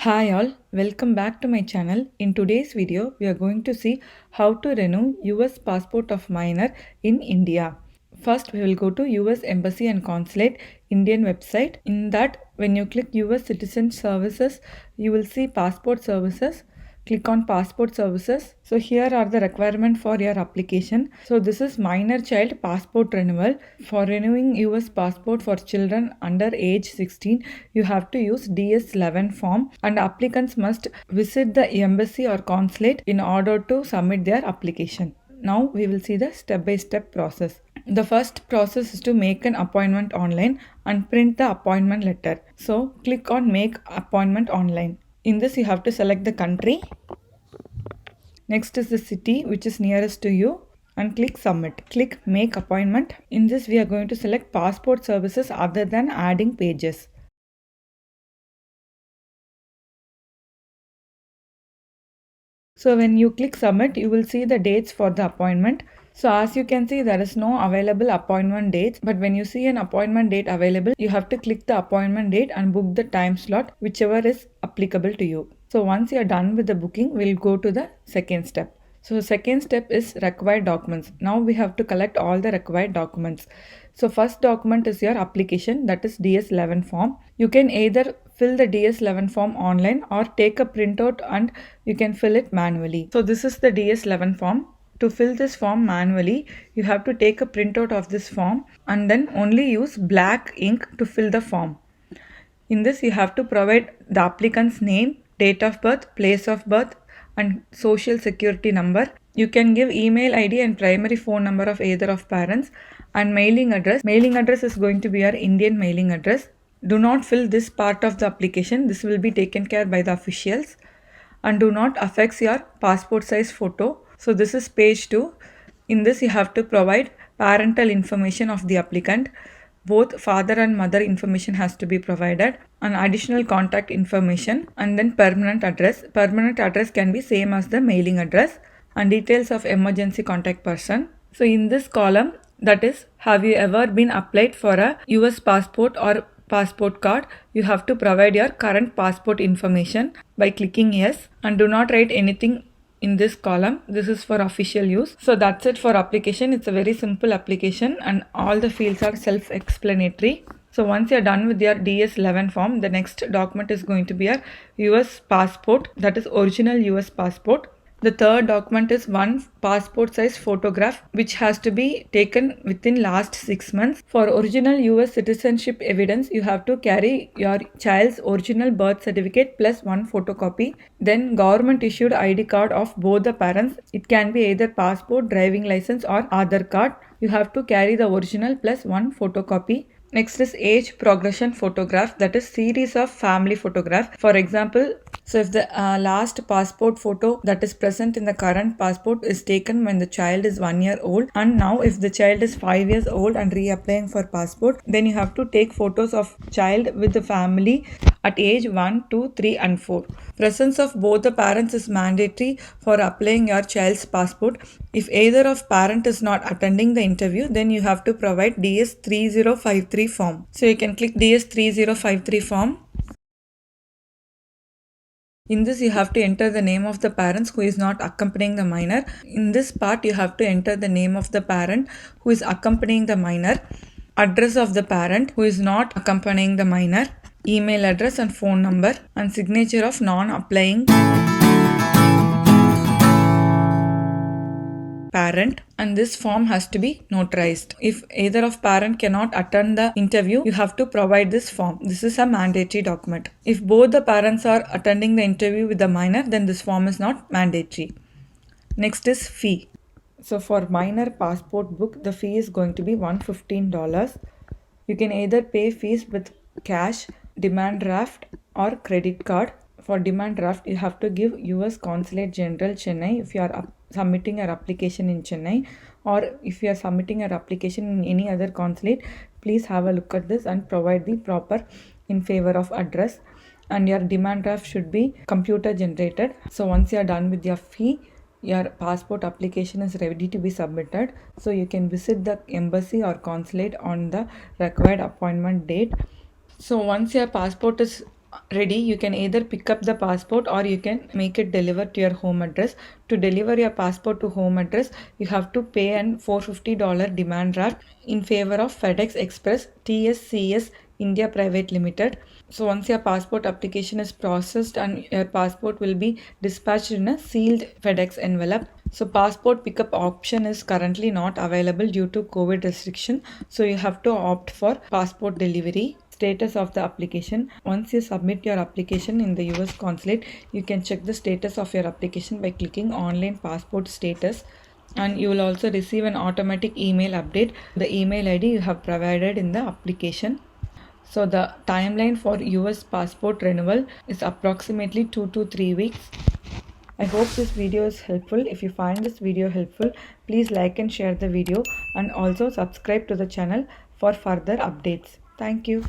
Hi all, welcome back to my channel. In today's video, we are going to see how to renew US passport of minor in India. First, we will go to US Embassy and Consulate Indian website. In that, when you click US Citizen Services, you will see Passport Services. Click on Passport Services. So here are the requirement for your application. So this is minor child passport renewal. For renewing US passport for children under age 16, you have to use DS11 form and applicants must visit the embassy or consulate in order to submit their application. Now we will see the step-by-step process. The first process is to make an appointment online and print the appointment letter. So click on make appointment online. In this you have to select the country. Next is the city which is nearest to you and click submit. Click make appointment. In this we are going to select passport services other than adding pages. So when you click submit, you will see the dates for the appointment. So as you can see, there is no available appointment dates. But when you see an appointment date available, you have to click the appointment date and book the time slot, whichever is applicable to you. So once you are done with the booking, we'll go to the second step. So second step is required documents. Now we have to collect all the required documents. So first document is your application, that is DS11 form. You can either fill the DS11 form online or take a printout and you can fill it manually. So this is the DS11 form. To fill this form manually, you have to take a printout of this form and then only use black ink to fill the form. In this, you have to provide the applicant's name, date of birth, place of birth, and social security number. You can give email ID and primary phone number of either of parents and mailing address. Mailing address is going to be your Indian mailing address. Do not fill this part of the application. This will be taken care by the officials. And do not affix your passport size photo. So this is page 2. In this you have to provide parental information of the applicant. Both father and mother information has to be provided and additional contact information and then permanent address. Permanent address can be same as the mailing address and details of emergency contact person. So in this column, that is, have you ever been applied for a US passport or passport card, you have to provide your current passport information by clicking yes and do not write anything in this column. This is for official use. So that's it for application. It's a very simple application and all the fields are self-explanatory. So once you're done with your DS11 form, the next document is going to be your US passport, that is original US passport. The third document is one passport size photograph which has to be taken within last 6 months. For original US citizenship evidence, you have to carry your child's original birth certificate plus one photocopy. Then government issued ID card of both the parents. It can be either passport, driving license or Aadhaar card. You have to carry the original plus one photocopy. Next is age progression photograph, that is series of family photograph. For example, so if the last passport photo that is present in the current passport is taken when the child is 1 year old and now if the child is 5 years old and reapplying for passport, then you have to take photos of child with the family at age 1, 2, 3 and 4. Presence of both the parents is mandatory for applying your child's passport. If either of parent is not attending the interview, then you have to provide DS3053 form. So you can click DS3053 form. In this, you have to enter the name of the parents who is not accompanying the minor. In this part, you have to enter the name of the parent who is accompanying the minor, address of the parent who is not accompanying the minor, email address and phone number, and signature of non-applying parent, and this form has to be notarized. If either of parent cannot attend the interview, you have to provide this form. This is a mandatory document. If both the parents are attending the interview with the minor, then this form is not mandatory. Next is fee. So for minor passport book, the fee is going to be $115. You can either pay fees with cash, demand draft or credit card. For demand draft, you have to give US Consulate General Chennai if you are submitting your application in Chennai, or if you are submitting your application in any other consulate, please have a look at this and provide the proper in favor of address, and your demand draft should be computer generated. So once you are done with your fee, your passport application is ready to be submitted. So you can visit the embassy or consulate on the required appointment date. So once your passport is ready, you can either pick up the passport or you can make it delivered to your home address. To deliver your passport to home address, you have to pay an $450 demand draft in favor of FedEx Express TSCS India Private Limited. So once your passport application is processed and your passport will be dispatched in a sealed FedEx envelope. So passport pickup option is currently not available due to COVID restriction. So you have to opt for passport delivery. Status of the application. Once you submit your application in the US consulate, you can check the status of your application by clicking online passport status, and you will also receive an automatic email update the email ID you have provided in the application. So the timeline for US passport renewal is approximately 2 to 3 weeks. I hope this video is helpful. If you find this video helpful, please like and share the video, and also subscribe to the channel for further updates. Thank you.